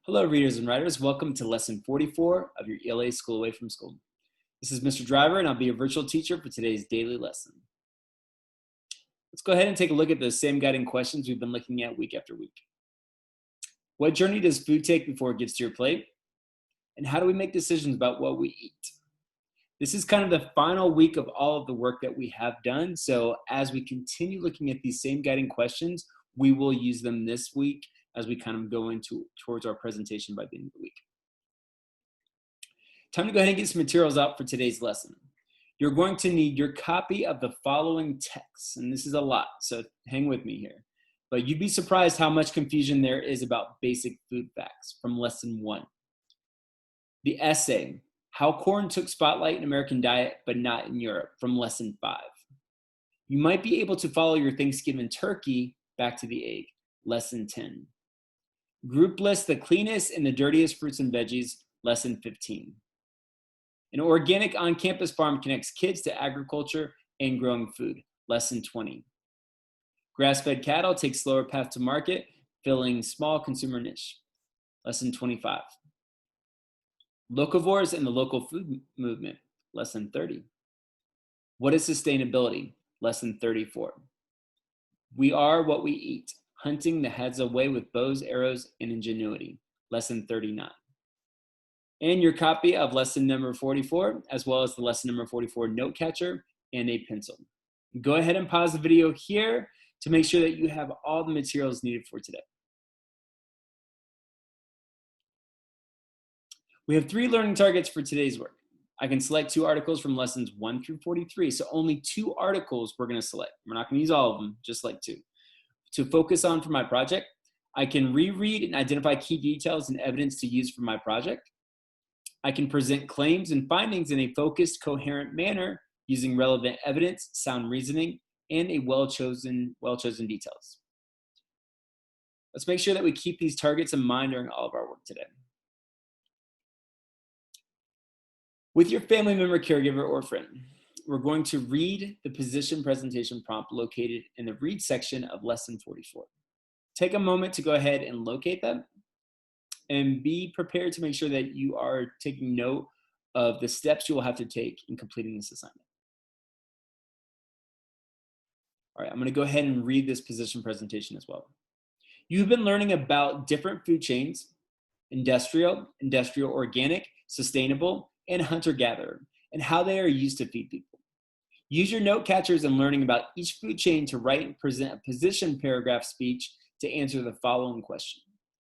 Hello, readers and writers. Welcome to lesson 44 of your ELA School Away from School. This is Mr. Driver, and I'll be your virtual teacher for today's daily lesson. Let's go ahead and take a look at those same guiding questions we've been looking at week after week. What journey does food take before it gets to your plate? And how do we make decisions about what we eat? This is kind of the final week of all of the work that we have done. So as we continue looking at these same guiding questions, we will use them this week as we kind of go towards our presentation by the end of the week. Time to go ahead and get some materials out for today's lesson. You're going to need your copy of the following texts, and this is a lot, so hang with me here. But you'd be surprised how much confusion there is about basic food facts from lesson 1. The essay, How Corn Took Spotlight in American Diet but Not in Europe, from lesson 5. You might be able to follow your Thanksgiving turkey back to the egg, lesson 10. Group list the cleanest and the dirtiest fruits and veggies, lesson 15. An organic on-campus farm connects kids to agriculture and growing food, lesson 20. Grass-fed cattle take slower path to market, filling small consumer niche, lesson 25. Locavores and the local food movement, lesson 30. What is sustainability, lesson 34. We are what we eat, hunting the heads away with bows, arrows, and ingenuity, lesson 39. And your copy of lesson number 44, as well as the lesson number 44 note catcher and a pencil. Go ahead and pause the video here to make sure that you have all the materials needed for today. We have 3 learning targets for today's work. I can select 2 articles from lessons 1 through 43, so only 2 articles we're going to select. We're not going to use all of them, just like 2. To focus on for my project, I can reread and identify key details and evidence to use for my project. I can present claims and findings in a focused, coherent manner using relevant evidence, sound reasoning, and a well-chosen details. Let's make sure that we keep these targets in mind during all of our work today. With your family member, caregiver, or friend, we're going to read the position presentation prompt located in the read section of lesson 44. Take a moment to go ahead and locate them and be prepared to make sure that you are taking note of the steps you will have to take in completing this assignment. All right, I'm going to go ahead and read this position presentation as well. You've been learning about different food chains, industrial organic, sustainable, and hunter-gatherer, and how they are used to feed people. Use your note catchers in learning about each food chain to write and present a position paragraph speech to answer the following question.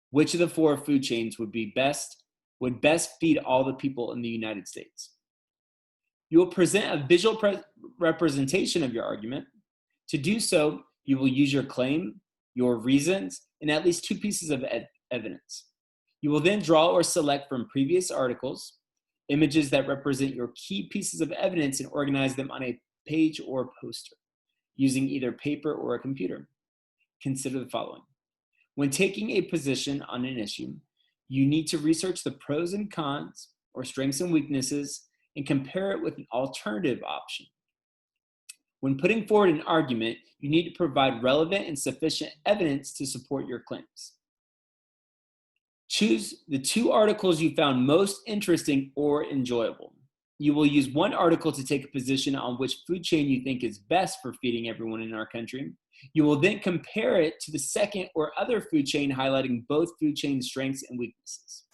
Which of the 4 food chains would best feed all the people in the United States? You will present a visual representation of your argument. To do so, you will use your claim, your reasons, and at least 2 pieces of evidence. You will then draw or select from previous articles images that represent your key pieces of evidence and organize them on a page or poster using either paper or a computer. Consider the following. When taking a position on an issue, you need to research the pros and cons or strengths and weaknesses and compare it with an alternative option. When putting forward an argument, you need to provide relevant and sufficient evidence to support your claims. Choose the 2 articles you found most interesting or enjoyable. You will use one article to take a position on which food chain you think is best for feeding everyone in our country. You will then compare it to the second or other food chain, highlighting both food chain strengths and weaknesses.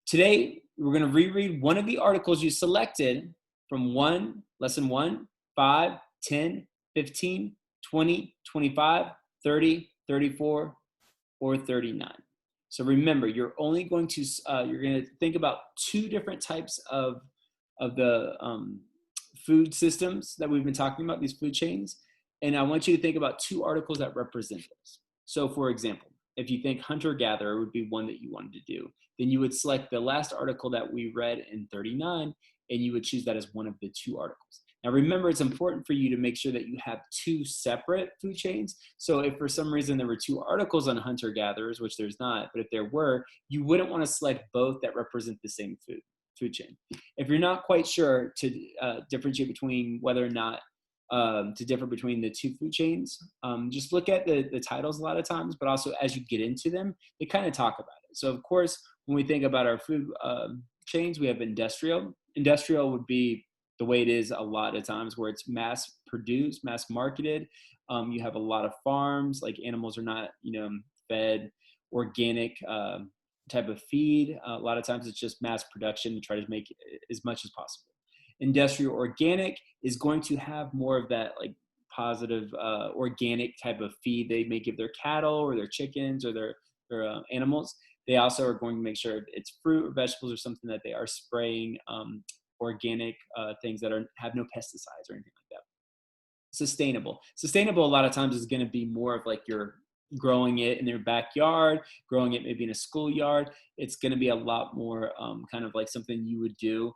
Today, we're going to reread one of the articles you selected from lesson 1, 5, 10, 15, 20, 25, 30, 34, or 39. So remember, you're only going to think about 2 different types of the food systems that we've been talking about, these food chains. And I want you to think about 2 articles that represent those. So for example, if you think hunter-gatherer would be one that you wanted to do, then you would select the last article that we read in 39, and you would choose that as one of the 2 articles. Now remember, it's important for you to make sure that you have 2 separate food chains. So if for some reason there were 2 articles on hunter-gatherers, which there's not, but if there were, you wouldn't want to select both that represent the same food chain. If you're not quite sure to differentiate between whether or not to differ between the 2 food chains, just look at the titles a lot of times, but also as you get into them, they kind of talk about it. So of course, when we think about our food chains, we have industrial. Industrial would be the way it is a lot of times where it's mass produced, mass marketed. You have a lot of farms, like animals are not, fed organic type of feed. A lot of times it's just mass production to try to make as much as possible. Industrial organic is going to have more of that like positive organic type of feed they may give their cattle or their chickens or their animals. They also are going to make sure it's fruit or vegetables or something that they are spraying organic things that have no pesticides or anything like that. Sustainable a lot of times is going to be more of like you're growing it in their backyard, growing it maybe in a schoolyard. It's going to be a lot more kind of like something you would do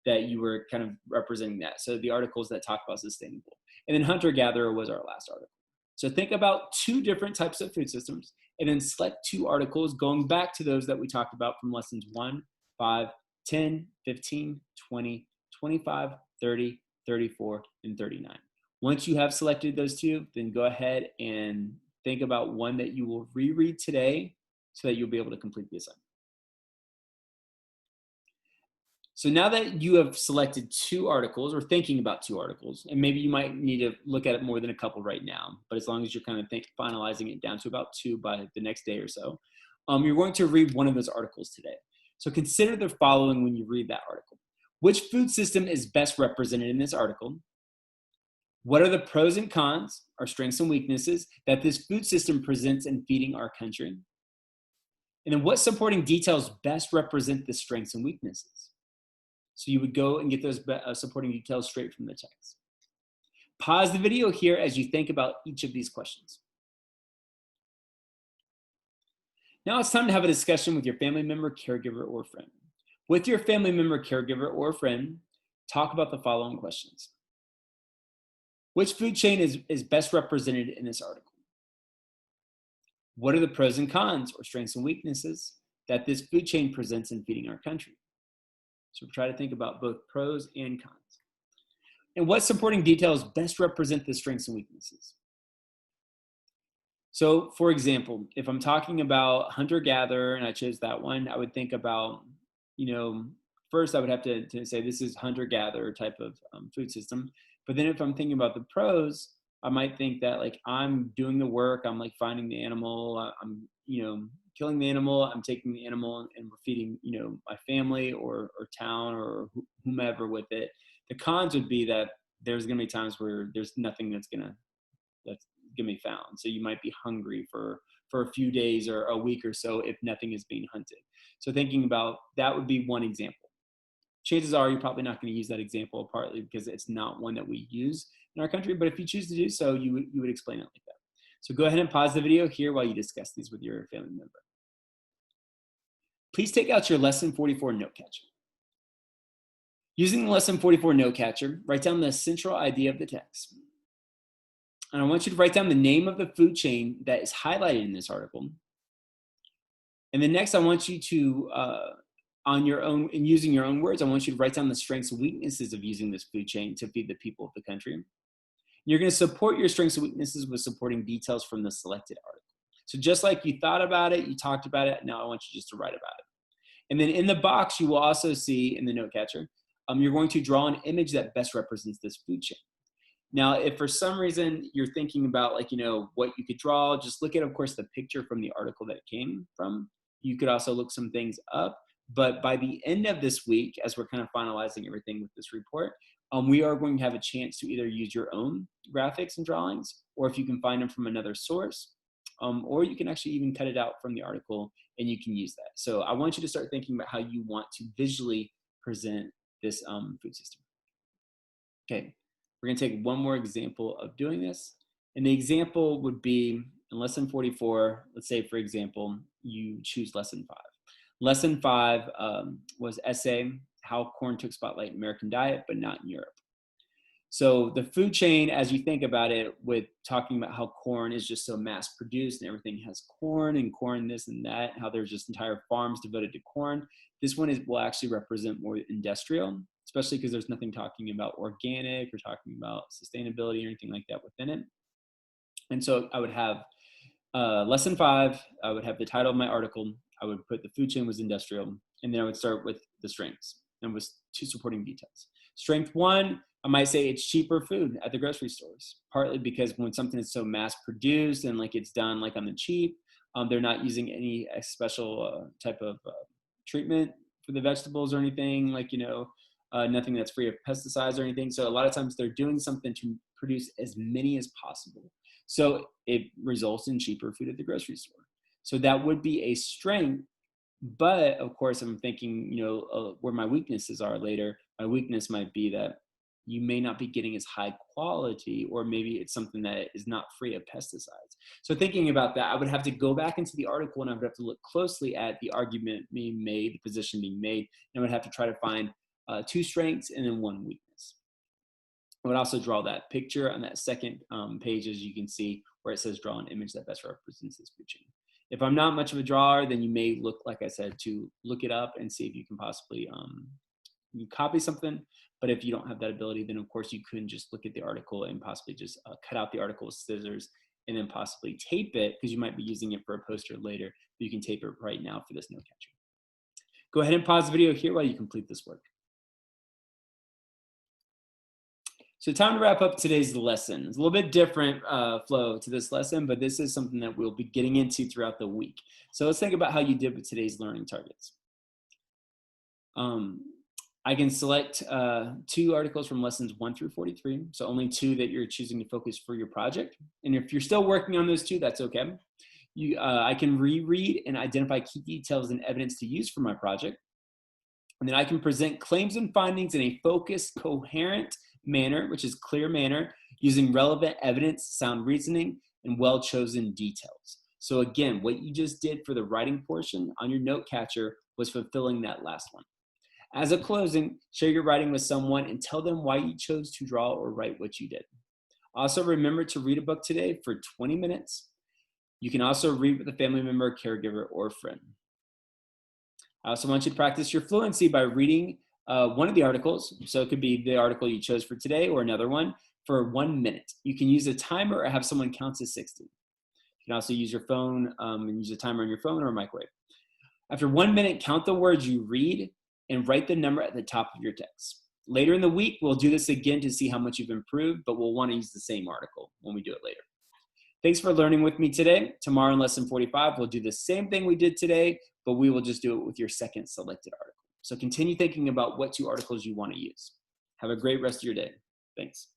that you were kind of representing that. So the articles that talk about sustainable. And then hunter-gatherer was our last article. So think about two different types of food systems and then select two articles going back to those that we talked about from lessons 1, 5, 10, 15, 20, 25, 30, 34, and 39. Once you have selected those two, then go ahead and think about one that you will reread today so that you'll be able to complete the assignment. So now that you have selected two articles or thinking about two articles, and maybe you might need to look at it more than a couple right now, but as long as you're kind of finalizing it down to about two by the next day or so, you're going to read one of those articles today. So consider the following when you read that article. Which food system is best represented in this article? What are the pros and cons, or strengths and weaknesses, that this food system presents in feeding our country? And then what supporting details best represent the strengths and weaknesses? So you would go and get those supporting details straight from the text. Pause the video here as you think about each of these questions. Now it's time to have a discussion with your family member, caregiver, or friend. With your family member, caregiver, or friend, talk about the following questions. Which food chain is best represented in this article? What are the pros and cons, or strengths and weaknesses, that this food chain presents in feeding our country? So try to think about both pros and cons. And what supporting details best represent the strengths and weaknesses? So for example, if I'm talking about hunter-gatherer and I chose that one, I would think about, first I would have to say this is hunter-gatherer type of food system. But then if I'm thinking about the pros, I might think that like I'm doing the work, I'm like finding the animal, I'm, killing the animal, I'm taking the animal and we're feeding, my family or town or whomever with it. The cons would be that there's gonna be times where there's nothing that's gonna be found. So you might be hungry for a few days or a week or so if nothing is being hunted. So thinking about that would be one example. Chances are you're probably not going to use that example, partly because it's not one that we use in our country, but if you choose to do so, you would explain it like that. So go ahead and pause the video here while you discuss these with your family member. Please take out your Lesson 44 note catcher. Using the Lesson 44 note catcher, write down the central idea of the text. And I want you to write down the name of the food chain that is highlighted in this article. And then next, I want you to, on your own, and using your own words, I want you to write down the strengths and weaknesses of using this food chain to feed the people of the country. You're going to support your strengths and weaknesses with supporting details from the selected article. So just like you thought about it, you talked about it, now I want you just to write about it. And then in the box, you will also see in the note catcher, you're going to draw an image that best represents this food chain. Now, if for some reason you're thinking about like, what you could draw, just look at, of course, the picture from the article that it came from. You could also look some things up. But by the end of this week, as we're kind of finalizing everything with this report, we are going to have a chance to either use your own graphics and drawings, or if you can find them from another source, or you can actually even cut it out from the article and you can use that. So I want you to start thinking about how you want to visually present this food system. Okay, we're going to take one more example of doing this. And the example would be in Lesson 44, let's say, for example, you choose Lesson 5. Lesson 5 was essay, how corn took spotlight in American diet, but not in Europe. So the food chain, as you think about it, with talking about how corn is just so mass produced and everything has corn and corn this and that, how there's just entire farms devoted to corn. This one will actually represent more industrial, especially because there's nothing talking about organic or talking about sustainability or anything like that within it. And so I would have Lesson 5, I would have the title of my article. I would put the food chain was industrial, and then I would start with the strengths and with 2 supporting details. Strength 1, I might say it's cheaper food at the grocery stores, partly because when something is so mass produced and like it's done like on the cheap, they're not using any special type of treatment for the vegetables or anything, like, nothing that's free of pesticides or anything. So a lot of times they're doing something to produce as many as possible. So it results in cheaper food at the grocery store. So that would be a strength. But of course, I'm thinking, where my weaknesses are later. My weakness might be that you may not be getting as high quality, or maybe it's something that is not free of pesticides. So thinking about that, I would have to go back into the article and I would have to look closely at the argument being made, the position being made, and I would have to try to find 2 strengths and then 1 weakness. I would also draw that picture on that second page, as you can see, where it says draw an image that best represents this food chain. If I'm not much of a drawer, then you may look, like I said, to look it up and see if you can possibly you copy something. But if you don't have that ability, then of course you couldn't just look at the article and possibly just cut out the article with scissors and then possibly tape it, because you might be using it for a poster later. But you can tape it right now for this note catcher. Go ahead and pause the video here while you complete this work. So time to wrap up today's lesson. It's a little bit different flow to this lesson, but this is something that we'll be getting into throughout the week. So let's think about how you did with today's learning targets. I can select 2 articles from lessons 1 through 43. So only 2 that you're choosing to focus for your project. And if you're still working on those 2, that's okay. I can reread and identify key details and evidence to use for my project. And then I can present claims and findings in a focused, coherent manner, which is clear manner, using relevant evidence, sound reasoning, and well-chosen details. So again, what you just did for the writing portion on your note catcher was fulfilling that last one. As a closing, share your writing with someone and tell them why you chose to draw or write what you did. Also, remember to read a book today for 20 minutes. You can also read with a family member, caregiver, or friend. I also want you to practice your fluency by reading one of the articles. So it could be the article you chose for today or another one for 1 minute. You can use a timer or have someone count to 60. You can also use your phone and use a timer on your phone or a microwave. After 1 minute, count the words you read and write the number at the top of your text. Later in the week, we'll do this again to see how much you've improved, but we'll want to use the same article when we do it later. Thanks for learning with me today. Tomorrow in lesson 45, we'll do the same thing we did today, but we will just do it with your second selected article. So continue thinking about what 2 articles you want to use. Have a great rest of your day. Thanks.